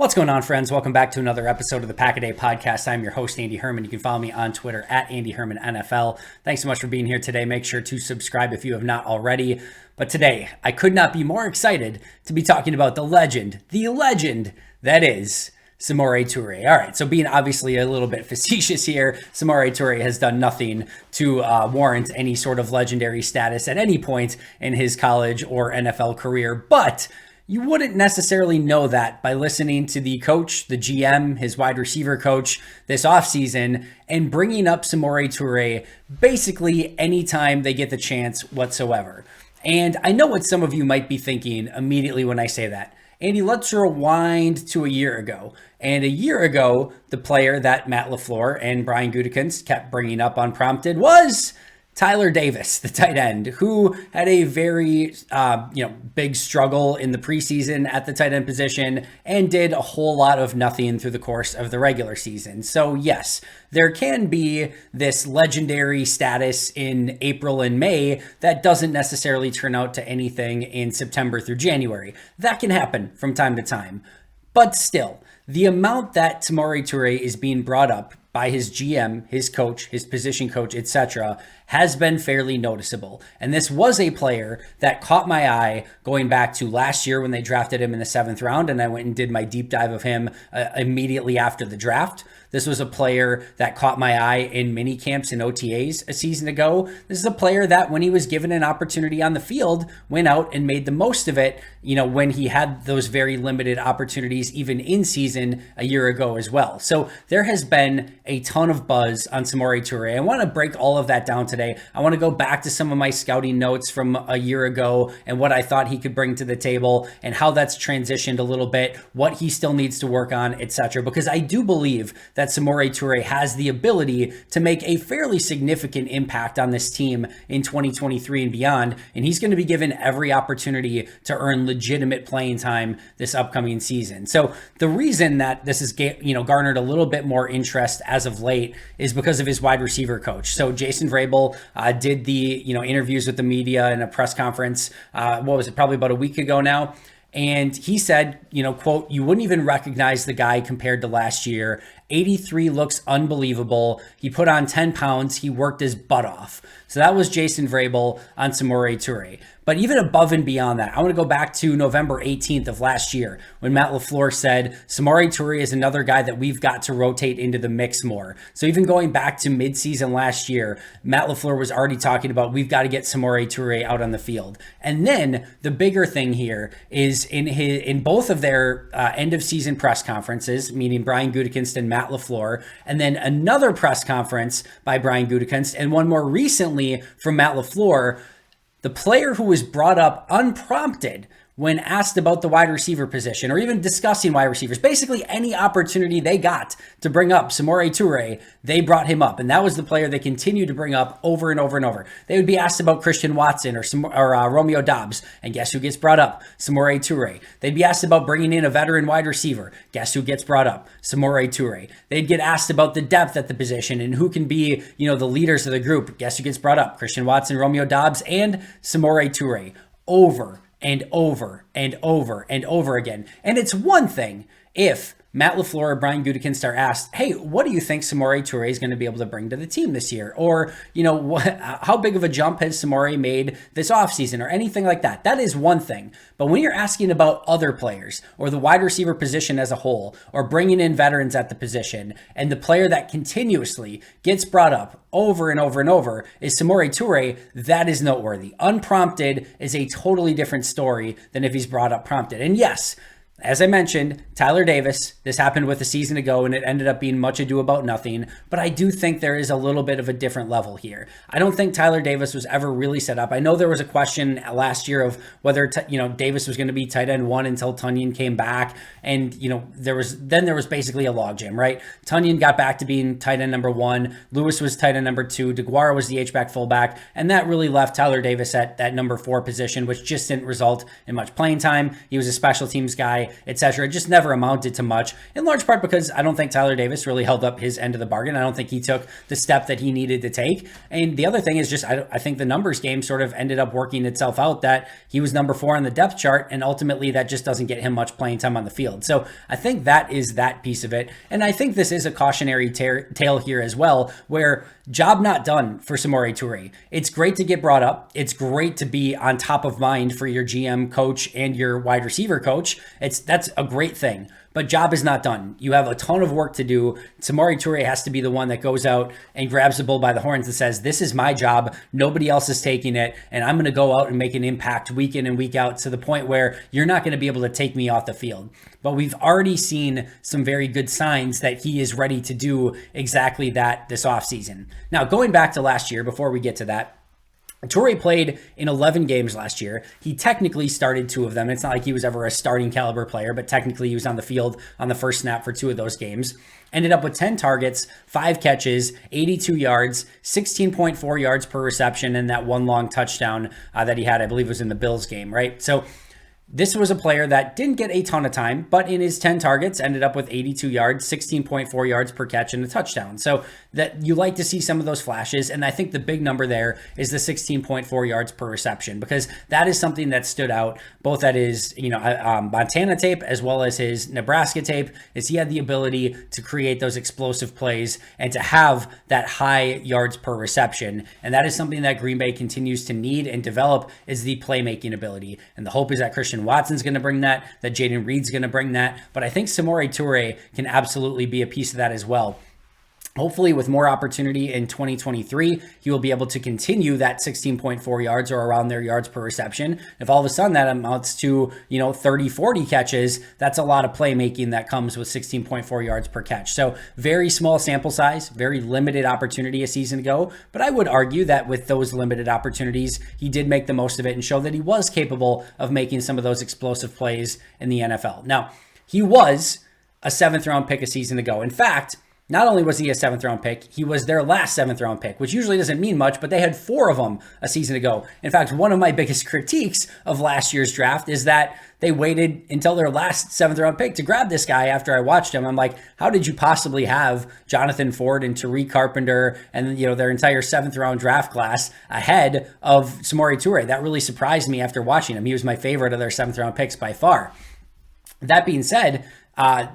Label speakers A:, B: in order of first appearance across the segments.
A: What's going on, friends? Welcome back to another episode of the Pack a Day podcast. I'm your host, Andy Herman. You can follow me on Twitter at Andy Herman NFL. Thanks so much for being here today. Make sure to subscribe if you have not already. But today, I could not be more excited to be talking about the legend that is Samori Toure. All right, so being obviously a little bit facetious here, Samori Toure has done nothing to warrant any sort of legendary status at any point in his college or NFL career, but you wouldn't necessarily know that by listening to the coach, the GM, his wide receiver coach this offseason, and bringing up Samori Toure basically anytime they get the chance whatsoever. And I know what some of you might be thinking immediately when I say that. Andy, let's rewind to a year ago. And a year ago, the player that Matt LaFleur and Brian Gutekunst kept bringing up unprompted was Tyler Davis, the tight end, who had a very big struggle in the preseason at the tight end position and did a whole lot of nothing through the course of the regular season. So yes, there can be this legendary status in April and May that doesn't necessarily turn out to anything in September through January. That can happen from time to time. But still, the amount that Samori Toure is being brought up by his GM, his coach, his position coach, etc., has been fairly noticeable. And this was a player that caught my eye going back to last year when they drafted him in the 7th round, and I went and did my deep dive of him immediately after the draft. This was a player that caught my eye in mini camps and OTAs a season ago. This is a player that when he was given an opportunity on the field, went out and made the most of it, when he had those very limited opportunities, even in season a year ago as well. So there has been a ton of buzz on Samori Toure. I want to break all of that down today. I want to go back to some of my scouting notes from a year ago and what I thought he could bring to the table and how that's transitioned a little bit, what he still needs to work on, etc. Because I do believe that Samori Toure has the ability to make a fairly significant impact on this team in 2023 and beyond, and he's going to be given every opportunity to earn legitimate playing time this upcoming season. So the reason that this has garnered a little bit more interest as of late is because of his wide receiver coach. So Jason Vrabel did the interviews with the media in a press conference. Probably about a week ago now. And he said, quote, "You wouldn't even recognize the guy compared to last year. 83 looks unbelievable. He put on 10 pounds. He worked his butt off." So that was Jason Vrabel on Samori Toure. But even above and beyond that, I want to go back to November 18th of last year when Matt LaFleur said, Samori Toure is another guy that we've got to rotate into the mix more. So even going back to midseason last year, Matt LaFleur was already talking about we've got to get Samori Toure out on the field. And then the bigger thing here is in both of their end of season press conferences, meaning Brian Gutekunst and Matt LaFleur, and then another press conference by Brian Gutekunst and one more recently from Matt LaFleur, the player who was brought up unprompted when asked about the wide receiver position or even discussing wide receivers, basically any opportunity they got to bring up Samori Toure, they brought him up. And that was the player they continued to bring up over and over and over. They would be asked about Christian Watson or Romeo Doubs, and guess who gets brought up? Samori Toure. They'd be asked about bringing in a veteran wide receiver. Guess who gets brought up? Samori Toure. They'd get asked about the depth at the position and who can be, the leaders of the group. Guess who gets brought up? Christian Watson, Romeo Doubs, and Samori Toure. Over and over and over and over again. And it's one thing if Matt LaFleur or Brian Gutekunst are asked, hey, what do you think Samori Toure is going to be able to bring to the team this year? Or, how big of a jump has Samori made this offseason or anything like that? That is one thing. But when you're asking about other players or the wide receiver position as a whole or bringing in veterans at the position, and the player that continuously gets brought up over and over and over is Samori Toure, that is noteworthy. Unprompted is a totally different story than if he's brought up prompted. And yes, as I mentioned, Tyler Davis, this happened with a season ago and it ended up being much ado about nothing, but I do think there is a little bit of a different level here. I don't think Tyler Davis was ever really set up. I know there was a question last year of whether, Davis was going to be tight end 1 until Tonyan came back, and, there was basically a logjam, right? Tonyan got back to being tight end number 1, Lewis was tight end number 2, DeGuara was the H-back fullback, and that really left Tyler Davis at that number 4 position, which just didn't result in much playing time. He was a special teams guy. etc. It just never amounted to much, in large part because I don't think Tyler Davis really held up his end of the bargain. I don't think he took the step that he needed to take. And the other thing is just, I think the numbers game sort of ended up working itself out, that he was number 4 on the depth chart, and ultimately that just doesn't get him much playing time on the field. So I think that is that piece of it. And I think this is a cautionary tale here as well, where job not done for Samori Toure. It's great to get brought up. It's great to be on top of mind for your GM coach and your wide receiver coach. That's a great thing. But job is not done. You have a ton of work to do. Samori Toure has to be the one that goes out and grabs the bull by the horns and says, this is my job. Nobody else is taking it. And I'm going to go out and make an impact week in and week out, to the point where you're not going to be able to take me off the field. But we've already seen some very good signs that he is ready to do exactly that this offseason. Now, going back to last year, before we get to that, Toure played in 11 games last year. He technically started 2 of them. It's not like he was ever a starting caliber player, but technically he was on the field on the first snap for 2 of those games. Ended up with 10 targets, 5 catches, 82 yards, 16.4 yards per reception, and that 1 long touchdown that he had, I believe it was in the Bills game, right? So this was a player that didn't get a ton of time, but in his 10 targets ended up with 82 yards, 16.4 yards per catch, and a touchdown. So that you like to see some of those flashes. And I think the big number there is the 16.4 yards per reception, because that is something that stood out both at his, Montana tape as well as his Nebraska tape, is he had the ability to create those explosive plays and to have that high yards per reception. And that is something that Green Bay continues to need and develop, is the playmaking ability. And the hope is that Christian Watson's going to bring that Jaden Reed's going to bring that. But I think Samori Toure can absolutely be a piece of that as well. Hopefully with more opportunity in 2023, he will be able to continue that 16.4 yards or around their yards per reception. If all of a sudden that amounts to, 30, 40 catches, that's a lot of playmaking that comes with 16.4 yards per catch. So very small sample size, very limited opportunity a season ago. But I would argue that with those limited opportunities, he did make the most of it and show that he was capable of making some of those explosive plays in the NFL. Now, he was a 7th round pick a season ago. In fact, not only was he a 7th round pick, he was their last 7th round pick, which usually doesn't mean much, but they had 4 of them a season ago. In fact, one of my biggest critiques of last year's draft is that they waited until their last 7th round pick to grab this guy. After I watched him, I'm like, how did you possibly have Jonathan Ford and Tariq Carpenter and their entire 7th round draft class ahead of Samori Toure? That really surprised me after watching him. He was my favorite of their 7th round picks by far. That being said,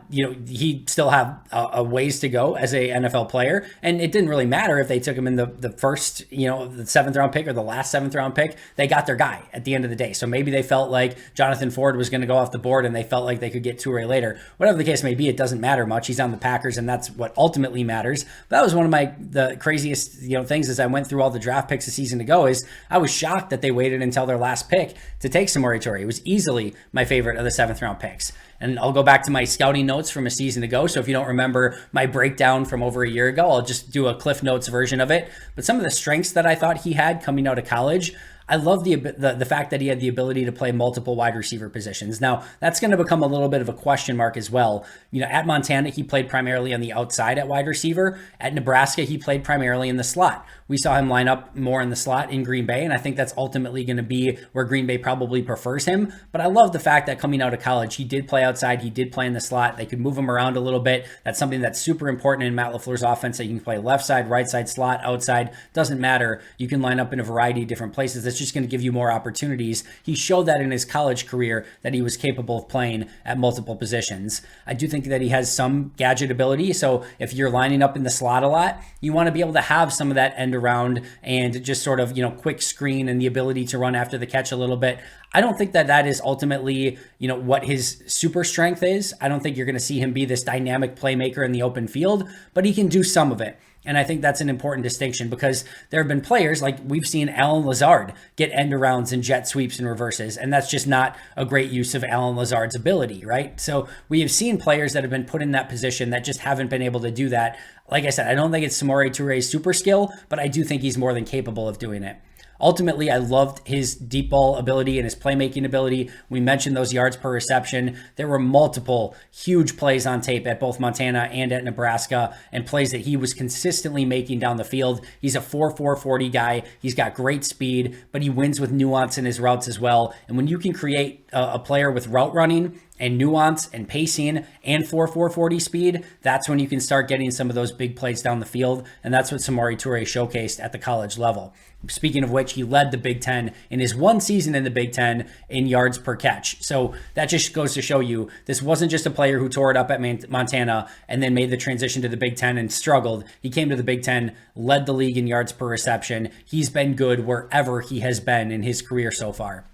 A: he still have a ways to go as a NFL player. And it didn't really matter if they took him in the first, the 7th round pick or the last 7th round pick. They got their guy at the end of the day. So maybe they felt like Jonathan Ford was going to go off the board and they felt like they could get Toure later. Whatever the case may be, it doesn't matter much. He's on the Packers, and that's what ultimately matters. But that was one of the craziest, things as I went through all the draft picks a season ago, is I was shocked that they waited until their last pick to take Samori Toure. It was easily my favorite of the 7th round picks. And I'll go back to my scouting notes from a season ago. So if you don't remember my breakdown from over a year ago, I'll just do a Cliff Notes version of it. But some of the strengths that I thought he had coming out of college, I love the fact that he had the ability to play multiple wide receiver positions. Now, that's going to become a little bit of a question mark as well. At Montana, he played primarily on the outside at wide receiver. At Nebraska, he played primarily in the slot. We saw him line up more in the slot in Green Bay, and I think that's ultimately going to be where Green Bay probably prefers him. But I love the fact that coming out of college, he did play outside, he did play in the slot. They could move him around a little bit. That's something that's super important in Matt LaFleur's offense, that you can play left side, right side, slot, outside. Doesn't matter. You can line up in a variety of different places. That's just going to give you more opportunities. He showed that in his college career, that he was capable of playing at multiple positions. I do think that he has some gadget ability. So if you're lining up in the slot a lot, you want to be able to have some of that end around and just sort of, quick screen and the ability to run after the catch a little bit. I don't think that is ultimately, what his super strength is. I don't think you're going to see him be this dynamic playmaker in the open field, but he can do some of it. And I think that's an important distinction, because there have been players, like we've seen Alan Lazard get end arounds and jet sweeps and reverses, and that's just not a great use of Alan Lazard's ability, right? So we have seen players that have been put in that position that just haven't been able to do that. Like I said, I don't think it's Samori Toure's super skill, but I do think he's more than capable of doing it. Ultimately, I loved his deep ball ability and his playmaking ability. We mentioned those yards per reception. There were multiple huge plays on tape at both Montana and at Nebraska, and plays that he was consistently making down the field. He's a 4.4 40 guy. He's got great speed, but he wins with nuance in his routes as well. And when you can create a player with route running and nuance and pacing and 4.40 speed, that's when you can start getting some of those big plays down the field. And that's what Samori Toure showcased at the college level. Speaking of which, he led the Big Ten in his one season in the Big Ten in yards per catch. So that just goes to show you this wasn't just a player who tore it up at Montana and then made the transition to the Big Ten and struggled. He came to the Big Ten, led the league in yards per reception. He's been good wherever he has been in his career so far.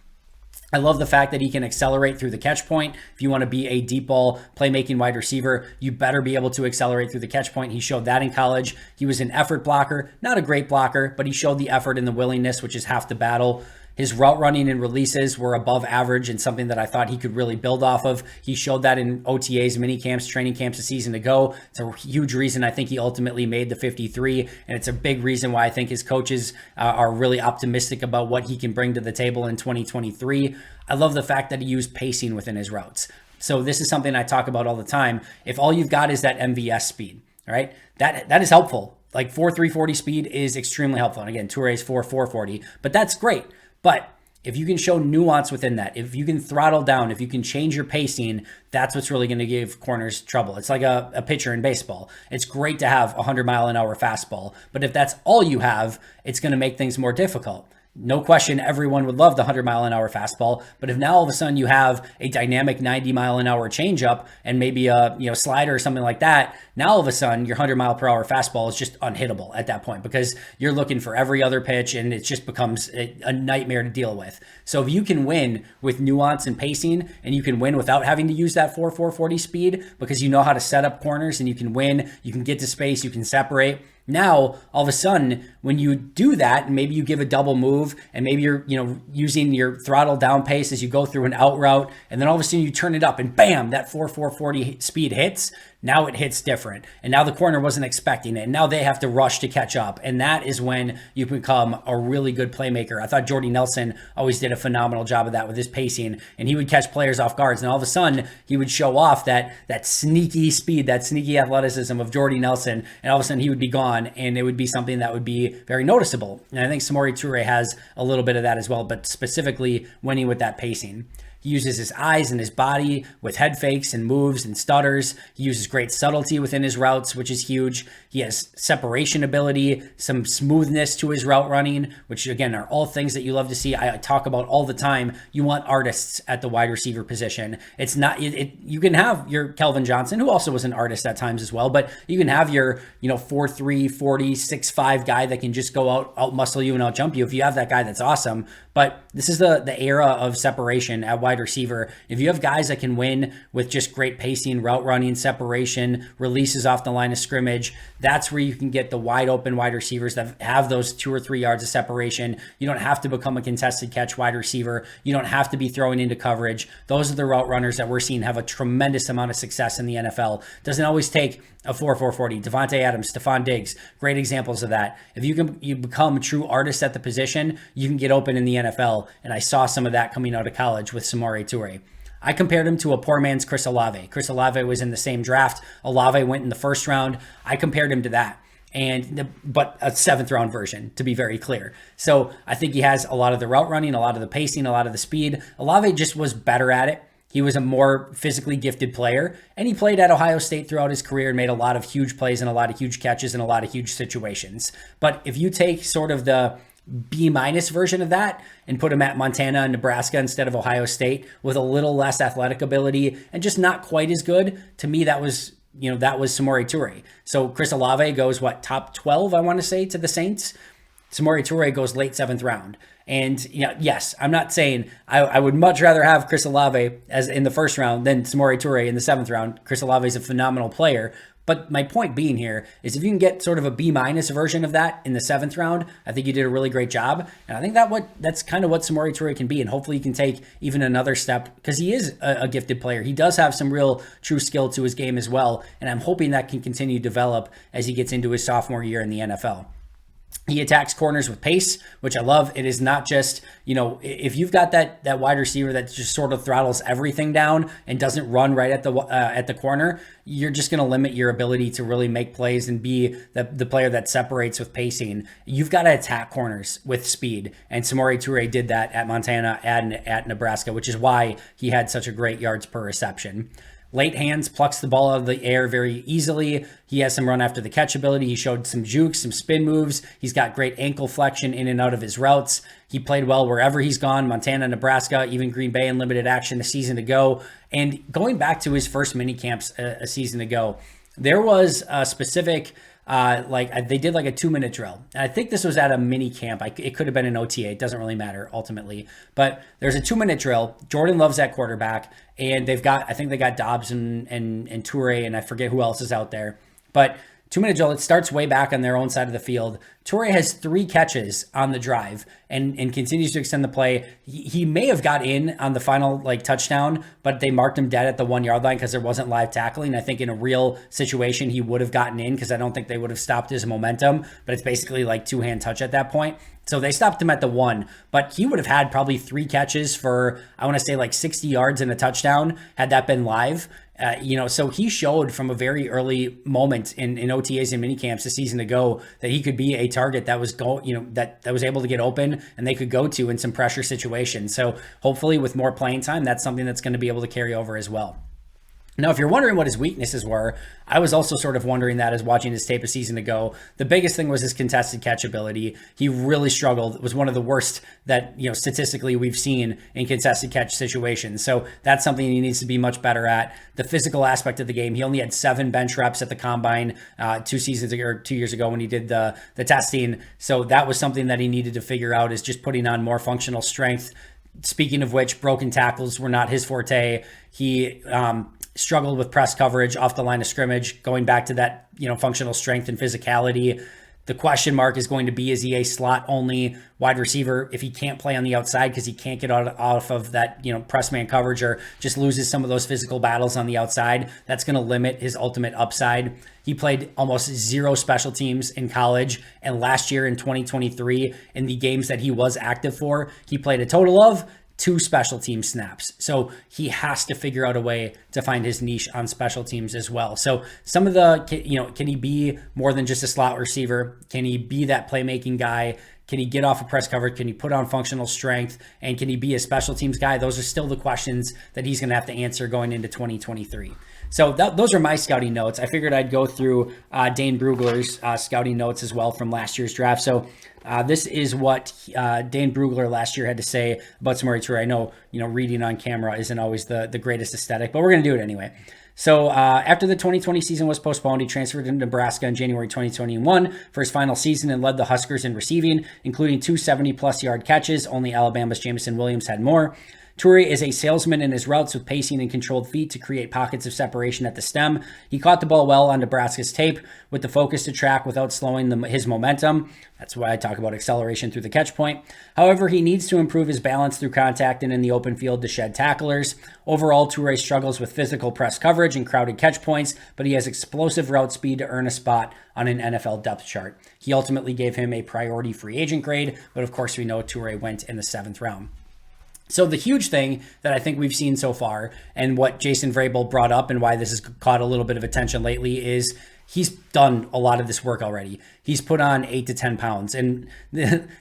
A: I love the fact that he can accelerate through the catch point. If you want to be a deep ball playmaking wide receiver, you better be able to accelerate through the catch point. He showed that in college. He was an effort blocker, not a great blocker, but he showed the effort and the willingness, which is half the battle. His route running and releases were above average and something that I thought he could really build off of. He showed that in OTAs, mini camps, training camps a season ago. It's a huge reason I think he ultimately made the 53, and it's a big reason why I think his coaches are really optimistic about what he can bring to the table in 2023. I love the fact that he used pacing within his routes. So this is something I talk about all the time. If all you've got is that MVS speed, all right, that is helpful. Like 4.340 speed is extremely helpful. And again, Toure's 4.440, but that's great. But if you can show nuance within that, if you can throttle down, if you can change your pacing, that's what's really going to give corners trouble. It's like a pitcher in baseball. It's great to have a 100-mile-an-hour fastball, but if that's all you have, it's going to make things more difficult. No question, everyone would love the 100-mile-an-hour fastball, but if now all of a sudden you have a dynamic 90-mile-an-hour changeup and maybe a slider or something like that, now all of a sudden your 100-mile-per-hour fastball is just unhittable at that point because you're looking for every other pitch and it just becomes a nightmare to deal with. So if you can win with nuance and pacing, and you can win without having to use that 4.440 speed because you know how to set up corners and you can win, you can get to space, you can separate. Now, all of a sudden, when you do that, and maybe you give a double move, and maybe you're, using your throttle down pace as you go through an out route, and then all of a sudden you turn it up, and bam, that 4.440 speed hits. Now it hits different. And now the corner wasn't expecting it. And now they have to rush to catch up. And that is when you become a really good playmaker. I thought Jordy Nelson always did a phenomenal job of that with his pacing. And he would catch players off guards. And all of a sudden, he would show off that sneaky speed, that sneaky athleticism of Jordy Nelson. And all of a sudden, he would be gone. And it would be something that would be very noticeable. And I think Samori Toure has a little bit of that as well, but specifically winning with that pacing. He uses his eyes and his body with head fakes and moves and stutters. He uses great subtlety within his routes, which is huge. He has separation ability, some smoothness to his route running, which again are all things that you love to see. I talk about all the time. You want artists at the wide receiver position. It's not, you can have your Kelvin Johnson, who also was an artist at times as well, but you can have your, 4.3, 40, 6.5 guy that can just go out muscle you and out jump you. If you have that guy, that's awesome. But this is the era of separation at wide receiver. If you have guys that can win with just great pacing, route running, separation, releases off the line of scrimmage, that's where you can get the wide open wide receivers that have those 2 or 3 yards of separation. You don't have to become a contested catch wide receiver. You don't have to be throwing into coverage. Those are the route runners that we're seeing have a tremendous amount of success in the NFL. Doesn't always take a 4.440. Devontae Adams, Stephon Diggs, great examples of that. If you become true artists at the position, you can get open in the NFL. And I saw some of that coming out of college with Samori Toure. I compared him to a poor man's Chris Olave. Chris Olave was in the same draft. Olave went in the first round. I compared him to that. But a 7th round version, to be very clear. So I think he has a lot of the route running, a lot of the pacing, a lot of the speed. Olave just was better at it. He was a more physically gifted player, and he played at Ohio State throughout his career and made a lot of huge plays and a lot of huge catches and a lot of huge situations. But if you take sort of the B- version of that and put him at Montana and Nebraska instead of Ohio State with a little less athletic ability and just not quite as good, to me that was Samori Toure. So Chris Olave goes top 12, I want to say, to the Saints. Samori Toure goes late 7th round. And yes, I'm not saying I would much rather have Chris Olave as in the first round than Samori Toure in the 7th round. Chris Olave is a phenomenal player. But my point being here is if you can get sort of a B- version of that in the 7th round, I think you did a really great job. And I think that's kind of what Samori Toure can be. And hopefully he can take even another step because he is a gifted player. He does have some real true skill to his game as well. And I'm hoping that can continue to develop as he gets into his sophomore year in the NFL. He attacks corners with pace, which I love. It is not just, if you've got that wide receiver that just sort of throttles everything down and doesn't run right at the corner, you're just going to limit your ability to really make plays and be the player that separates with pacing. You've got to attack corners with speed, and Samori Toure did that at Montana and at Nebraska, which is why he had such a great yards per reception. Late hands, plucks the ball out of the air very easily. He has some run after the catch ability. He showed some jukes, some spin moves. He's got great ankle flexion in and out of his routes. He played well wherever he's gone, Montana, Nebraska, even Green Bay in limited action a season ago. And going back to his first mini camps a season ago, there was a specific they did like a 2-minute drill. And I think this was at a mini camp. It could have been an OTA. It doesn't really matter ultimately. But there's a 2-minute drill. Jordan Love's at quarterback, and I think they got Dobbs and Toure, and I forget who else is out there. But 2-minute drill, it starts way back on their own side of the field. Toure has 3 catches on the drive and continues to extend the play. He may have got in on the final touchdown, but they marked him dead at the 1-yard line because there wasn't live tackling. I think in a real situation, he would have gotten in because I don't think they would have stopped his momentum, but it's basically like 2-hand touch at that point. So they stopped him at the 1, but he would have had probably 3 catches for, I want to say 60 yards and a touchdown had that been live. So he showed from a very early moment in OTAs and minicamps a season ago that he could be a target that was that was able to get open and they could go to in some pressure situations. So hopefully with more playing time, that's something that's going to be able to carry over as well. Now, if you're wondering what his weaknesses were, I was also sort of wondering that as watching his tape a season ago. The biggest thing was his contested catch ability. He really struggled. It was one of the worst that, statistically we've seen in contested catch situations. So that's something he needs to be much better at. The physical aspect of the game. He only had 7 bench reps at the combine 2 seasons ago or 2 years ago when he did the testing. So that was something that he needed to figure out, is just putting on more functional strength. Speaking of which, broken tackles were not his forte. He struggled with press coverage off the line of scrimmage, going back to that, functional strength and physicality. The question mark is going to be, is he a slot only wide receiver if he can't play on the outside because he can't get off of that, press man coverage, or just loses some of those physical battles on the outside? That's going to limit his ultimate upside. He played almost 0 special teams in college, and last year in 2023, in the games that he was active for, he played a total of 2 special team snaps. So he has to figure out a way to find his niche on special teams as well. So some of can he be more than just a slot receiver? Can he be that playmaking guy? Can he get off of press coverage? Can he put on functional strength? And can he be a special teams guy? Those are still the questions that he's going to have to answer going into 2023. So those are my scouting notes. I figured I'd go through Dane Brugler's scouting notes as well from last year's draft. So this is what Dane Brugler last year had to say about Samori Toure. I know, reading on camera isn't always the greatest aesthetic, but we're going to do it anyway. So after the 2020 season was postponed, he transferred to Nebraska in January 2021 for his final season and led the Huskers in receiving, including 2 70-plus yard catches. Only Alabama's Jamison Williams had more. Toure is a salesman in his routes with pacing and controlled feet to create pockets of separation at the stem. He caught the ball well on Nebraska's tape with the focus to track without slowing his momentum. That's why I talk about acceleration through the catch point. However, he needs to improve his balance through contact and in the open field to shed tacklers. Overall, Toure struggles with physical press coverage and crowded catch points, but he has explosive route speed to earn a spot on an NFL depth chart. He ultimately gave him a priority free agent grade, but of course we know Toure went in the 7th round. So the huge thing that I think we've seen so far, and what Jason Vrabel brought up and why this has caught a little bit of attention lately, is he's done a lot of this work already. He's put on 8 to 10 pounds. And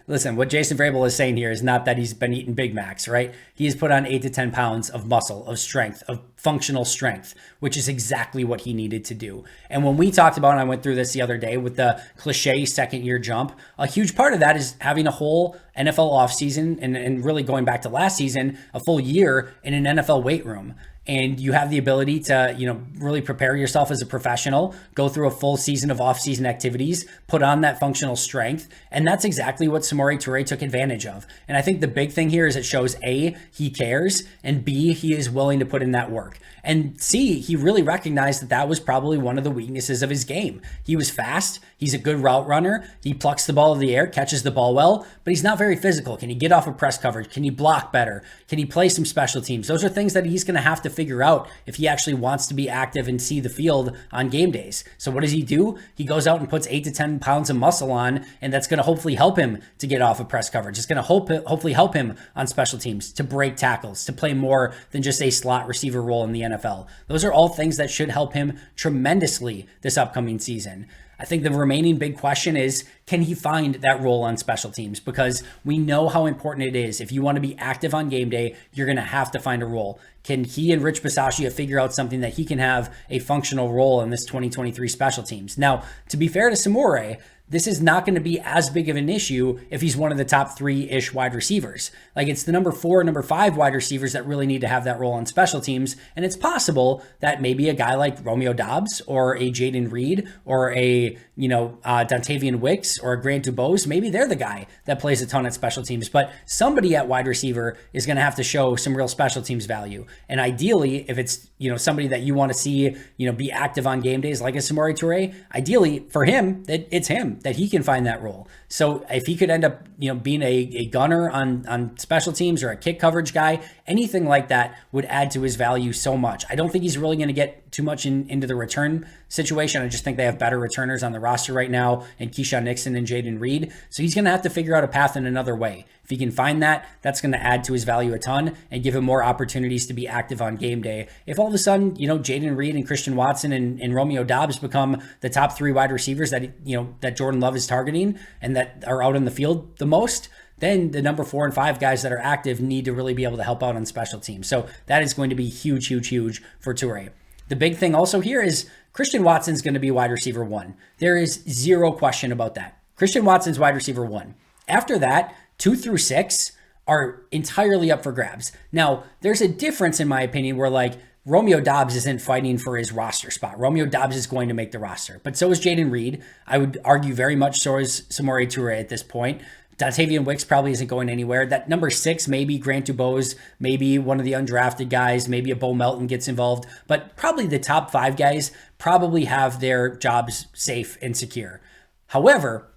A: listen, what Jason Vrabel is saying here is not that he's been eating Big Macs, right? He has put on 8 to 10 pounds of muscle, of strength, of functional strength, which is exactly what he needed to do. And when we talked about, and I went through this the other day with the cliche 2nd-year jump, a huge part of that is having a whole NFL offseason and really going back to last season, a full year in an NFL weight room. And you have the ability to, really prepare yourself as a professional, go through a full season of off-season activities, put on that functional strength. And that's exactly what Samori Toure took advantage of. And I think the big thing here is it shows A, he cares, and B, he is willing to put in that work. And C, he really recognized that was probably one of the weaknesses of his game. He was fast. He's a good route runner. He plucks the ball in the air, catches the ball well, but he's not very physical. Can he get off of press coverage? Can he block better? Can he play some special teams? Those are things that he's going to have to figure out if he actually wants to be active and see the field on game days. So what does he do? He goes out and puts 8 to 10 pounds of muscle on, and that's going to hopefully help him to get off of press coverage. It's going to hopefully help him on special teams, to break tackles, to play more than just a slot receiver role in the NFL. Those are all things that should help him tremendously this upcoming season. I think the remaining big question is, can he find that role on special teams? Because we know how important it is. If you want to be active on game day, you're going to have to find a role. Can he and Rich Bisaccia figure out something that he can have a functional role in this 2023 special teams? Now, to be fair to Samori, this is not going to be as big of an issue if he's one of the top 3-ish wide receivers. Like, it's the number 4, number 5 wide receivers that really need to have that role on special teams. And it's possible that maybe a guy like Romeo Doubs or a Jayden Reed or a, Dontavian Wicks or a Grant Dubose, maybe they're the guy that plays a ton at special teams. But somebody at wide receiver is going to have to show some real special teams value. And ideally, if it's, somebody that you want to see, be active on game days like a Samori Toure, ideally for him, it's him, that he can find that role. So if he could end up, being a gunner on special teams or a kick coverage guy, anything like that would add to his value so much. I don't think he's really going to get too much into the return situation. I just think they have better returners on the roster right now, and Keyshawn Nixon and Jayden Reed. So he's going to have to figure out a path in another way. If he can find that, that's going to add to his value a ton and give him more opportunities to be active on game day. If all of a sudden, Jayden Reed and Christian Watson and Romeo Doubs become the top 3 wide receivers that Jordan Love is targeting and that are out in the field the most, then the number 4 and 5 guys that are active need to really be able to help out on special teams. So that is going to be huge, huge, huge for Toure. The big thing also here is Christian Watson's going to be wide receiver 1. There is zero question about that. Christian Watson's wide receiver 1. After that, 2 through 6 are entirely up for grabs. Now, there's a difference in my opinion where Romeo Doubs isn't fighting for his roster spot. Romeo Doubs is going to make the roster, but so is Jayden Reed. I would argue very much so is Samori Toure at this point. Dontavian Wicks probably isn't going anywhere. That number 6, maybe Grant Dubose, maybe one of the undrafted guys, maybe a Bo Melton gets involved, but probably the top 5 guys probably have their jobs safe and secure. However,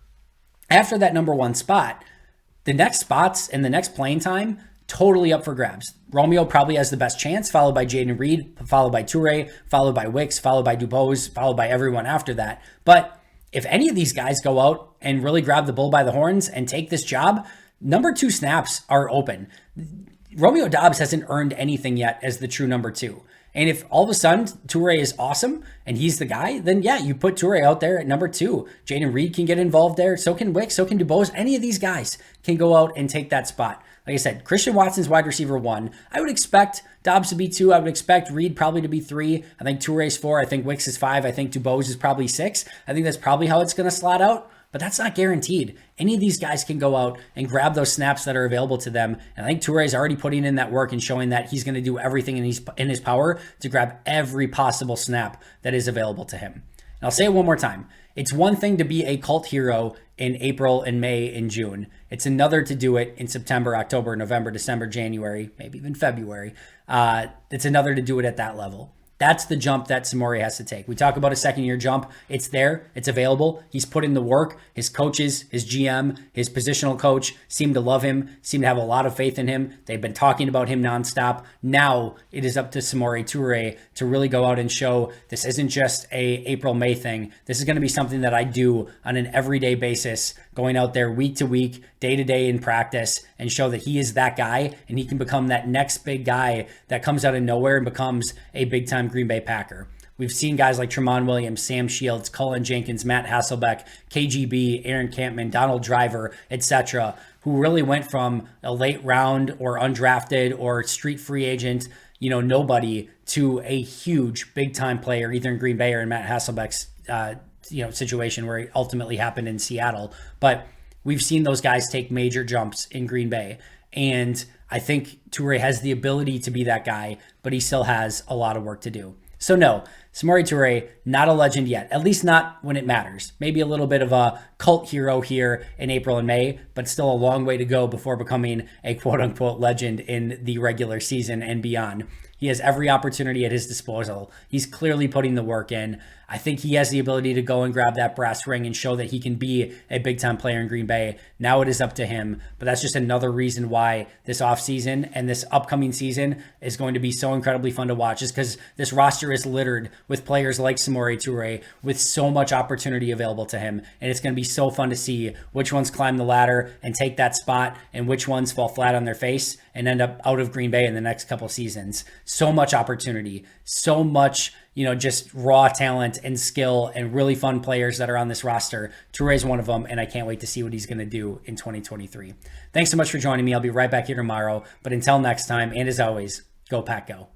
A: after that number 1 spot, the next spots and the next playing time, totally up for grabs. Romeo probably has the best chance, followed by Jayden Reed, followed by Toure, followed by Wicks, followed by Dubose, followed by everyone after that. But if any of these guys go out and really grab the bull by the horns and take this job, number 2 snaps are open. Romeo Doubs hasn't earned anything yet as the true number 2. And if all of a sudden Toure is awesome and he's the guy, then yeah, you put Toure out there at number 2. Jayden Reed can get involved there. So can Wicks, so can Dubose. Any of these guys can go out and take that spot. Like I said, Christian Watson's wide receiver 1. I would expect Doubs to be 2. I would expect Reed probably to be 3. I think Toure's 4. I think Wicks is 5. I think Dubose is probably 6. I think that's probably how it's going to slot out. But that's not guaranteed. Any of these guys can go out and grab those snaps that are available to them. And I think Toure is already putting in that work and showing that he's going to do everything in his power to grab every possible snap that is available to him. And I'll say it one more time. It's one thing to be a cult hero in April and May and June. It's another to do it in September, October, November, December, January, maybe even February. It's another to do it at that level. That's the jump that Samori has to take. We talk about a second-year jump. It's there. It's available. He's put in the work. His coaches, his GM, his positional coach seem to love him, seem to have a lot of faith in him. They've been talking about him nonstop. Now it is up to Samori Toure to really go out and show this isn't just a April-May thing. This is going to be something that I do on an everyday basis, going out there week to week, day to day in practice, and show that he is that guy and he can become that next big guy that comes out of nowhere and becomes a big-time Green Bay Packer. We've seen guys like Tramon Williams, Sam Shields, Cullen Jenkins, Matt Hasselbeck, KGB, Aaron Campman, Donald Driver, etc., who really went from a late round or undrafted or street free agent, nobody, to a huge big-time player, either in Green Bay or in Matt Hasselbeck's situation where it ultimately happened in Seattle. But we've seen those guys take major jumps in Green Bay. And I think Toure has the ability to be that guy, but he still has a lot of work to do. So no, Samori Toure, not a legend yet, at least not when it matters. Maybe a little bit of a cult hero here in April and May, but still a long way to go before becoming a quote unquote legend in the regular season and beyond. He has every opportunity at his disposal. He's clearly putting the work in. I think he has the ability to go and grab that brass ring and show that he can be a big-time player in Green Bay. Now it is up to him. But that's just another reason why this offseason and this upcoming season is going to be so incredibly fun to watch, is because this roster is littered with players like Samori Toure with so much opportunity available to him. And it's going to be so fun to see which ones climb the ladder and take that spot and which ones fall flat on their face and end up out of Green Bay in the next couple seasons. So much opportunity, so much, just raw talent and skill and really fun players that are on this roster. Toure is one of them, and I can't wait to see what he's going to do in 2023. Thanks so much for joining me. I'll be right back here tomorrow. But until next time, and as always, go Pack Go.